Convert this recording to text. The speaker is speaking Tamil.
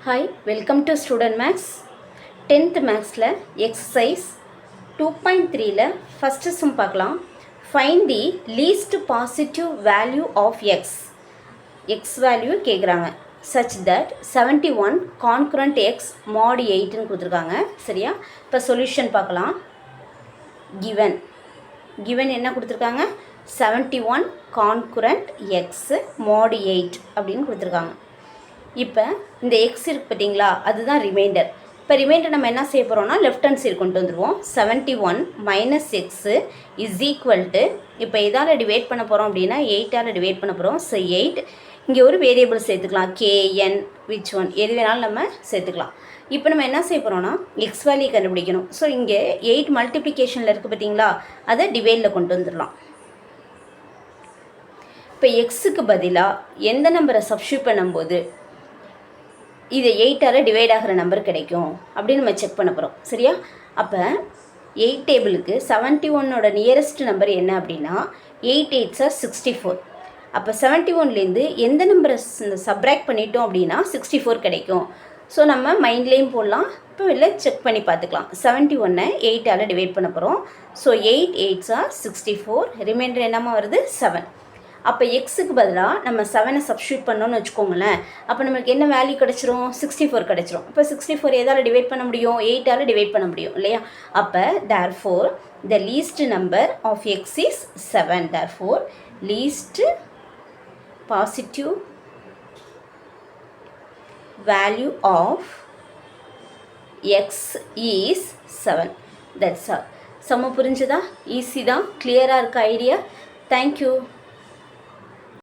Hi, welcome to Student Max. 10th Maxல exercise 2.3ல first sum பார்க்கலாம். Find the least positive value of x. x value கேக்குறாங்க. Such that 71 concurrent x mod 8 ன்னு கொடுத்திருக்காங்க. சரியா? இப்ப solution பார்க்கலாம். Given என்ன கொடுத்திருக்காங்க? 71 concurrent x mod 8 அப்படின்னு கொடுத்திருக்காங்க. இப்போ இந்த எக்ஸ் இருக்குது பார்த்தீங்களா, அதுதான் ரிமைண்டர். இப்போ ரிமைண்டர் நம்ம என்ன செய்ய போகிறோம்னா லெஃப்ட் ஹேண்ட் சைடு கொண்டு வந்துடுவோம். 71 minus x is equal to, இப்போ எதால் டிவைட் பண்ண போகிறோம் அப்படின்னா 8ஆல் டிவைட் பண்ண போகிறோம். ஸோ 8, இங்கே ஒரு வேரியபிள் சேர்த்துக்கலாம், கேஎன் விச் ஒன் எது வேணாலும் நம்ம சேர்த்துக்கலாம். இப்போ நம்ம என்ன செய்ய போகிறோம்னா எக்ஸ் வேல்யூ கண்டுபிடிக்கணும். ஸோ இங்கே 8 மல்டிப்ளிகேஷனில் இருக்குது பார்த்தீங்களா, அதை டிவைடில் கொண்டு வந்துடலாம். இப்போ எக்ஸுக்கு பதிலாக எந்த நம்பரை சப்ஸ்டியூட் பண்ணும்போது இது 8ஆல் டிவைட் ஆகிற நம்பர் கிடைக்கும் அப்படின்னு நம்ம செக் பண்ண போகிறோம். சரியா? அப்போ 8 டேபிளுக்கு 71ஓட நியரஸ்ட் நம்பர் என்ன அப்படின்னா 8 8s are 64. அப்போ 71லேருந்து எந்த நம்பரை சப்ராக்ட் பண்ணிட்டோம் அப்படின்னா 64 கிடைக்கும். ஸோ நம்ம மைண்ட்லேயும் போடலாம், இப்போ இல்லை செக் பண்ணி பார்த்துக்கலாம். 71ஐ 8ஆல் டிவைட் பண்ண போகிறோம். ஸோ 8 8s are 64, ரிமைண்டர் என்னமா வருது 7. அப்போ எக்ஸுக்கு பதிலாக நம்ம 7ஐ சப்ஸ்டியூட் பண்ணோன்னு வச்சுக்கோங்களேன். அப்போ நமக்கு என்ன வேல்யூ கிடச்சிரும்? 64 கிடச்சிரும். இப்போ 64 எதால் டிவைட் பண்ண முடியும்? 8ஆல் டிவைட் பண்ண முடியும் இல்லையா? அப்போ therefore the least number of x is 7. therefore least positive value of x is 7. that's all. சம்ம புரிஞ்சுதா? ஈஸி தான், கிளியராக இருக்க ஐடியா. தேங்க்யூ.